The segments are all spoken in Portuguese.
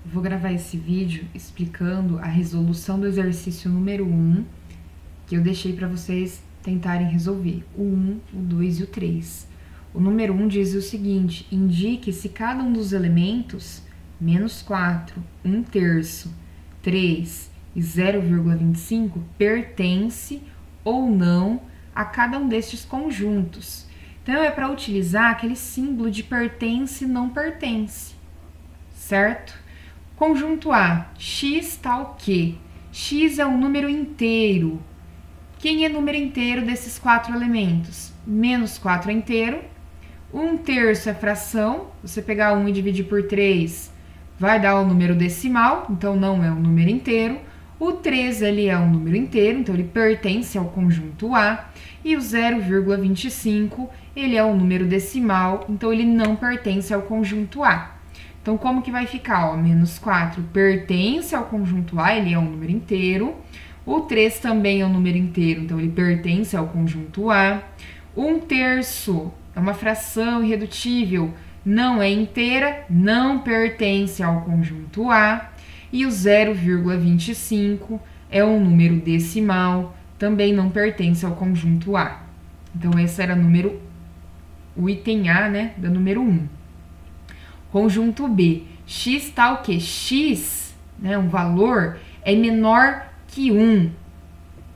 Vou gravar esse vídeo explicando a resolução do exercício número 1, que eu deixei para vocês tentarem resolver, o 1, o 2 e o 3. O número 1 diz o seguinte: indique se cada um dos elementos, menos 4, 1/3, 3 e 0,25, pertence ou não a cada um destes conjuntos. Então, é para utilizar aquele símbolo de pertence e não pertence, certo? Conjunto A, x tal que. X é um número inteiro. Quem é número inteiro desses 4 elementos? Menos 4 é inteiro. 1/3 é fração. Você pegar 1 e dividir por 3, vai dar o número decimal, então não é um número inteiro. O 3 ele é um número inteiro, então ele pertence ao conjunto A. E o 0,25 ele é um número decimal, então ele não pertence ao conjunto A. Então, como que vai ficar? Ó, menos 4 pertence ao conjunto A, ele é um número inteiro. O 3 também é um número inteiro, então ele pertence ao conjunto A. 1/3 é uma fração irredutível, não é inteira, não pertence ao conjunto A. E o 0,25 é um número decimal, também não pertence ao conjunto A. Então, esse era o item A, né, da número 1. Conjunto B, x tal que. X, né, um valor, é menor que 1.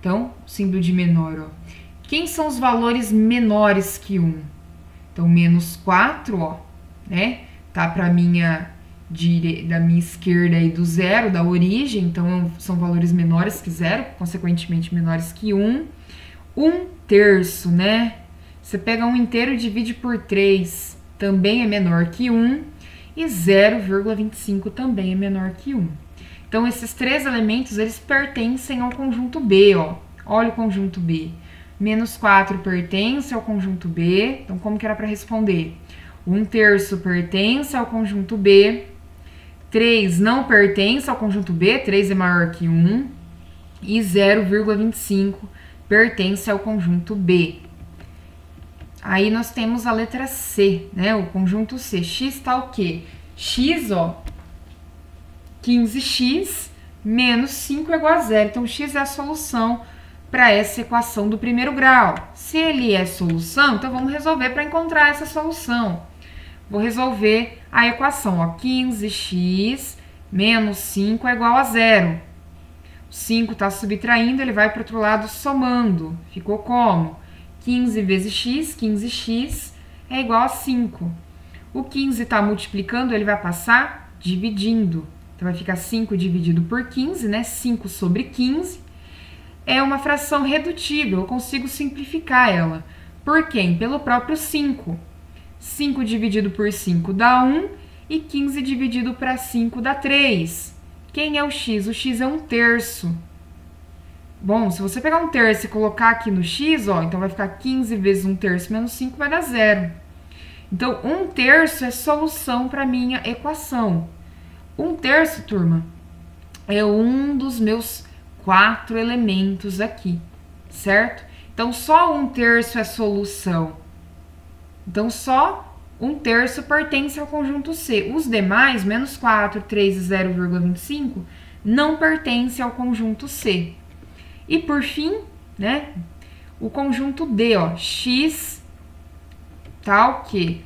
Então, símbolo de menor, ó. Quem são os valores menores que 1? Então, menos 4, ó, né, tá para da minha esquerda aí do zero, da origem, então são valores menores que 0, consequentemente menores que 1. 1/3, né, você pega 1 inteiro e divide por 3, também é menor que 1. E 0,25 também é menor que 1. Então, esses 3 elementos, eles pertencem ao conjunto B, ó. Olha o conjunto B. Menos 4 pertence ao conjunto B. Então, como que era para responder? 1/3 pertence ao conjunto B. 3 não pertence ao conjunto B, 3 é maior que 1. E 0,25 pertence ao conjunto B. Aí nós temos a letra C, né? O conjunto C. X tal que. X, ó, 15x menos 5 é igual a 0. Então, x é a solução para essa equação do primeiro grau. Se ele é solução, então vamos resolver para encontrar essa solução. Vou resolver a equação, ó, 15x menos 5 é igual a 0. O 5 está subtraindo, ele vai para o outro lado somando. Ficou como? 15 vezes x, 15x, é igual a 5. O 15 está multiplicando, ele vai passar dividindo. Então, vai ficar 5 dividido por 15, né? 5 sobre 15. É uma fração redutível, eu consigo simplificar ela. Por quem? Pelo próprio 5. 5 dividido por 5 dá 1 e 15 dividido para 5 dá 3. Quem é o x? O x é 1/3. Bom, se você pegar 1/3 e colocar aqui no x, ó, então vai ficar 15 vezes 1/3 menos 5 vai dar 0. Então, 1/3 é solução para minha equação. 1/3, turma, é um dos meus 4 elementos aqui, certo? Então, só 1/3 é solução. Então, só 1/3 pertence ao conjunto C. Os demais, menos 4, 3 e 0,25, não pertencem ao conjunto C. E por fim, né, o conjunto D, ó, x tal que,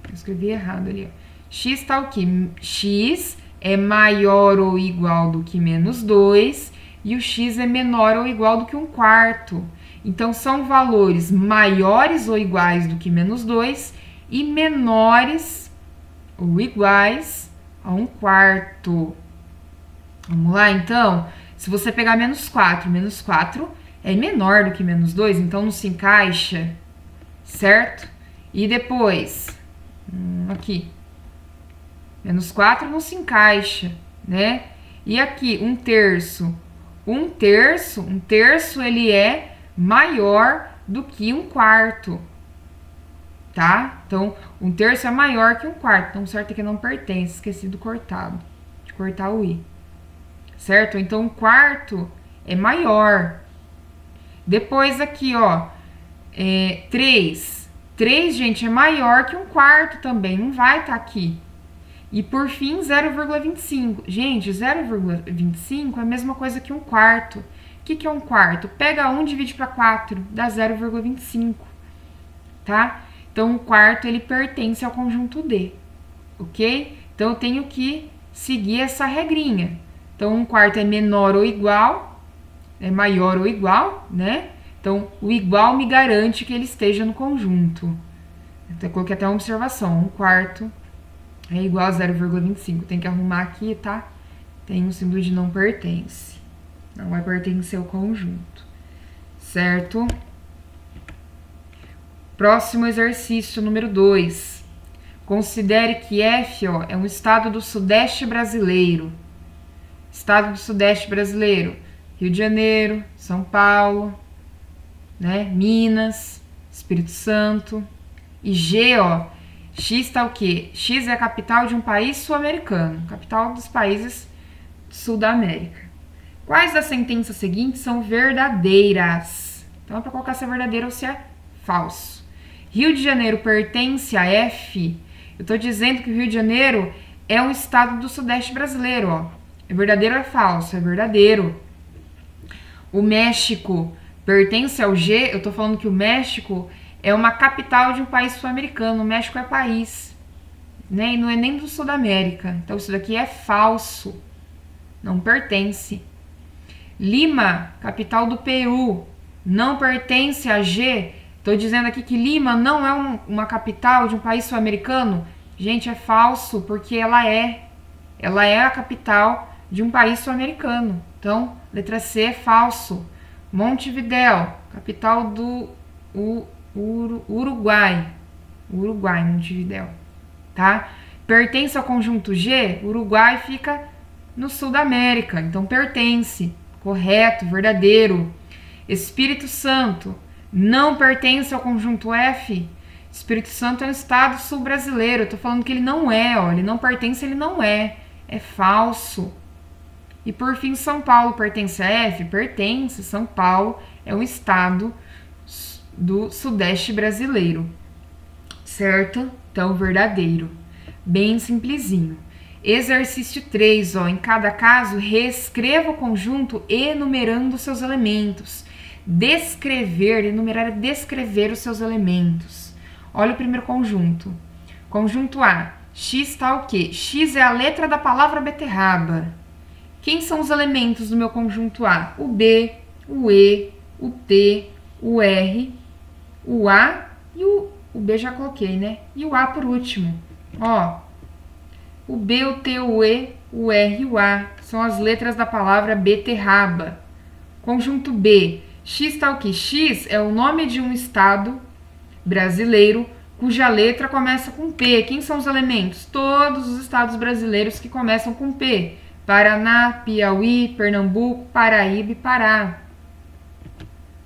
eu escrevi errado ali, ó, x tal que, x é maior ou igual do que menos 2 e o x é menor ou igual do que 1/4. Então, são valores maiores ou iguais do que menos 2 e menores ou iguais a 1/4. Vamos lá, então? Se você pegar menos 4 é menor do que menos 2, então não se encaixa, certo? E depois, aqui, menos 4 não se encaixa, né? E aqui, 1/3. 1/3 ele é maior do que 1/4, tá? Então, 1/3 é maior que 1/4, então certo é que não pertence, esqueci de cortar o i. Certo? Então, 1/4 é maior. Depois aqui, ó, 3. 3, gente, é maior que 1/4 também, não vai estar aqui. E por fim, 0,25. Gente, 0,25 é a mesma coisa que um quarto. O que é um quarto? Pega 1 e divide para 4, dá 0,25, tá? Então, o quarto, ele pertence ao conjunto D, ok? Então, eu tenho que seguir essa regrinha. Então, um quarto é menor ou igual, é maior ou igual, né? Então, o igual me garante que ele esteja no conjunto. Então, eu coloquei até uma observação. Um quarto é igual a 0,25. Tem que arrumar aqui, tá? Tem o símbolo de não pertence. Não vai pertencer ao conjunto. Certo? Próximo exercício, número 2. Considere que F, ó, é um estado do Sudeste brasileiro. Estado do Sudeste brasileiro. Rio de Janeiro, São Paulo, né? Minas, Espírito Santo. E G, ó, X tá o quê? X é a capital de um país sul-americano, capital dos países sul da América. Quais das sentenças seguintes são verdadeiras? Então é para colocar se é verdadeiro ou se é falso. Rio de Janeiro pertence a F. Eu tô dizendo que o Rio de Janeiro é um estado do Sudeste brasileiro, ó. É verdadeiro ou é falso? É verdadeiro. O México pertence ao G. Eu tô falando que o México é uma capital de um país sul-americano. O México é país, né? E não é nem do Sul da América. Então isso daqui é falso. Não pertence. Lima, capital do Peru, não pertence a G. Estou dizendo aqui que Lima não é uma capital de um país sul-americano. Gente, é falso, porque ela é. Ela é a capital de um país sul-americano. Então, letra C é falso. Montevidéu, capital do Uruguai. Uruguai, Montevidéu. Tá? Pertence ao conjunto G. Uruguai fica no sul da América. Então, pertence. Correto, verdadeiro. Espírito Santo não pertence ao conjunto F. Espírito Santo é um estado sul brasileiro. Eu tô falando que ele não é, ó. Ele não pertence, ele não é. É falso. E por fim, São Paulo pertence a F? Pertence. São Paulo é um estado do Sudeste brasileiro. Certo? Então, verdadeiro. Bem simplesinho. Exercício 3, ó, em cada caso, reescreva o conjunto enumerando seus elementos. Descrever, enumerar é descrever os seus elementos. Olha o primeiro conjunto. Conjunto A, X tá o quê? X é a letra da palavra beterraba. Quem são os elementos do meu conjunto A? O B, o E, o T, o R, o A e o B já coloquei, né? E o A por último. Ó, o B, o T, o E, o R e o A são as letras da palavra beterraba. Conjunto B. X tá o quê? X é o nome de um estado brasileiro cuja letra começa com P. Quem são os elementos? Todos os estados brasileiros que começam com P. Paraná, Piauí, Pernambuco, Paraíba e Pará.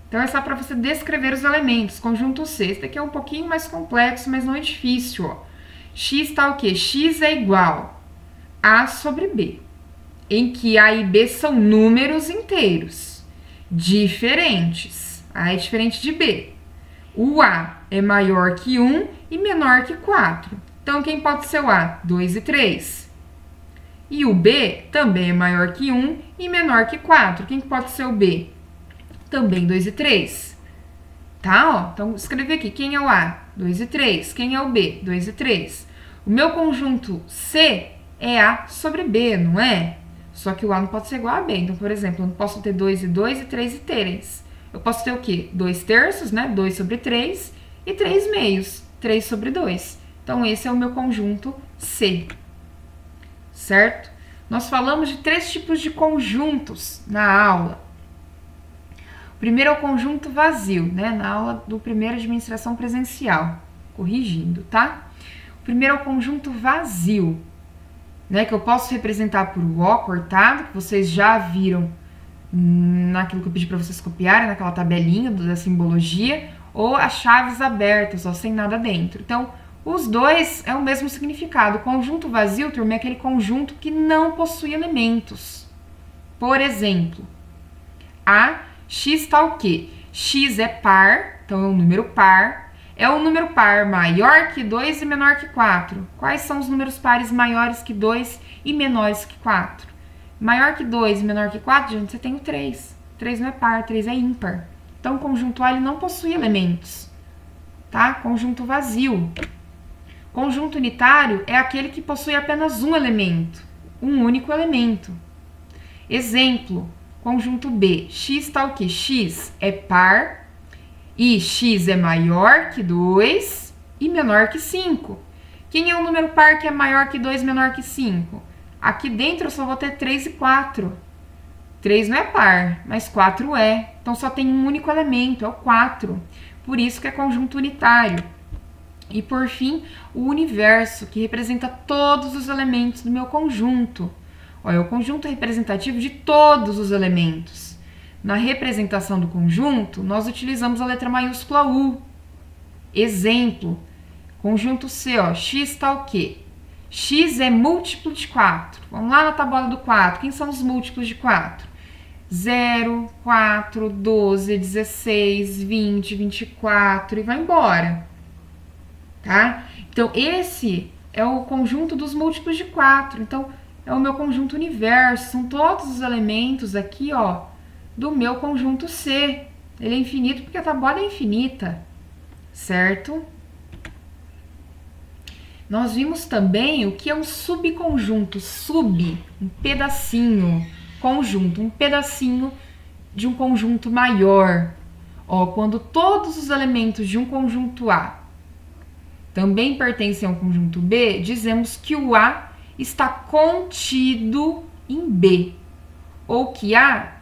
Então é só para você descrever os elementos. Conjunto C. Esse daqui é um pouquinho mais complexo, mas não é difícil, ó. X tá o quê? X é igual a sobre B, em que A e B são números inteiros, diferentes. A é diferente de B. O A é maior que 1 e menor que 4. Então, quem pode ser o A? 2 e 3. E o B também é maior que 1 e menor que 4. Quem pode ser o B? Também 2 e 3. Tá, ó? Então, escrevi aqui. Quem é o A? 2 e 3. Quem é o B? 2 e 3. O meu conjunto C é A sobre B, não é? Só que o A não pode ser igual a B. Então, por exemplo, eu não posso ter 2 e 2 e 3 e 3. Eu posso ter o quê? 2 terços, né? 2 sobre 3 e 3 meios. 3 sobre 2. Então, esse é o meu conjunto C. Certo? Nós falamos de 3 tipos de conjuntos na aula. O primeiro é o conjunto vazio, né? Na aula do primeiro administração presencial. Corrigindo, tá? O primeiro é o conjunto vazio, né? Que eu posso representar por O cortado, que vocês já viram naquilo que eu pedi para vocês copiarem, naquela tabelinha da simbologia, ou as chaves abertas, ó, sem nada dentro. Então, os dois é o mesmo significado. O conjunto vazio, turma, é aquele conjunto que não possui elementos. Por exemplo, X tá o quê? X é par, então é um número par, é o número par maior que 2 e menor que 4. Quais são os números pares maiores que 2 e menores que 4? Maior que 2 e menor que 4, gente, você tem o 3. 3 não é par, 3 é ímpar. Então, o conjunto A ele não possui elementos, tá? Conjunto vazio. Conjunto unitário é aquele que possui apenas um elemento, um único elemento. Exemplo, conjunto B. X tá o quê? X é par e X é maior que 2 e menor que 5. Quem é o número par que é maior que 2 e menor que 5? Aqui dentro eu só vou ter 3 e 4. 3 não é par, mas 4 é. Então só tem um único elemento, é o 4. Por isso que é conjunto unitário. E por fim, o universo, que representa todos os elementos do meu conjunto. Olha, é o conjunto representativo de todos os elementos. Na representação do conjunto, nós utilizamos a letra maiúscula U. Exemplo, conjunto C, ó, X tá o quê? X é múltiplo de 4. Vamos lá na tabuada do 4. Quem são os múltiplos de 4? 0, 4, 12, 16, 20, 24 e vai embora. Tá? Então, esse é o conjunto dos múltiplos de 4. Então, é o meu conjunto universo. São todos os elementos aqui, ó, do meu conjunto C. Ele é infinito porque a tabuada é infinita, certo? Nós vimos também o que é um subconjunto. Sub, um pedacinho. Conjunto, um pedacinho de um conjunto maior. Ó, quando todos os elementos de um conjunto A também pertencem ao conjunto B, dizemos que o A está contido em B. Ou que A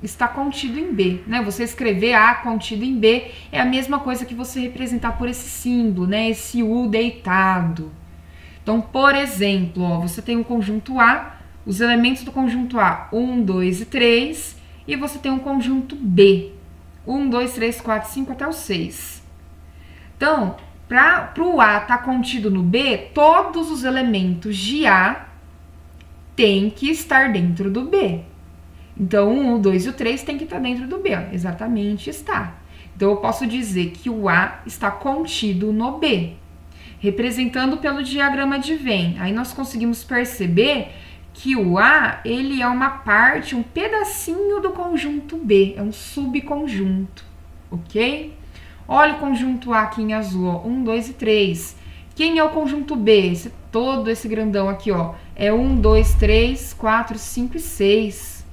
está contido em B, né? Você escrever A contido em B é a mesma coisa que você representar por esse símbolo, né? Esse U deitado. Então, por exemplo, ó, você tem um conjunto A, os elementos do conjunto A, 1, 2 e 3, e você tem um conjunto B, 1, 2, 3, 4, 5 até o 6. Então, para o A estar contido no B, todos os elementos de A têm que estar dentro do B. Então, o 1, o 2 e o 3 tem que estar dentro do B, ó. Exatamente está. Então, eu posso dizer que o A está contido no B, representando pelo diagrama de Venn. Aí nós conseguimos perceber que o A, ele é uma parte, um pedacinho do conjunto B, é um subconjunto, ok? Olha o conjunto A aqui em azul, ó, 1, 2 e 3. Quem é o conjunto B? Todo esse grandão aqui, ó, é 1, 2, 3, 4, 5 e 6,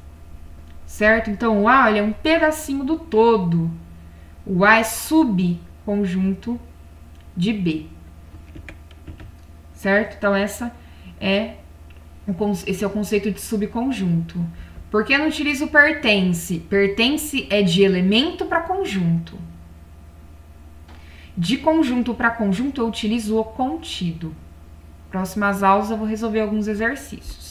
certo? Então, o A, ele é um pedacinho do todo. O A é subconjunto de B, certo? Então, esse é o conceito de subconjunto. Por que eu não utilizo pertence? Pertence é de elemento para conjunto. De conjunto para conjunto, eu utilizo o contido. Próximas aulas eu vou resolver alguns exercícios.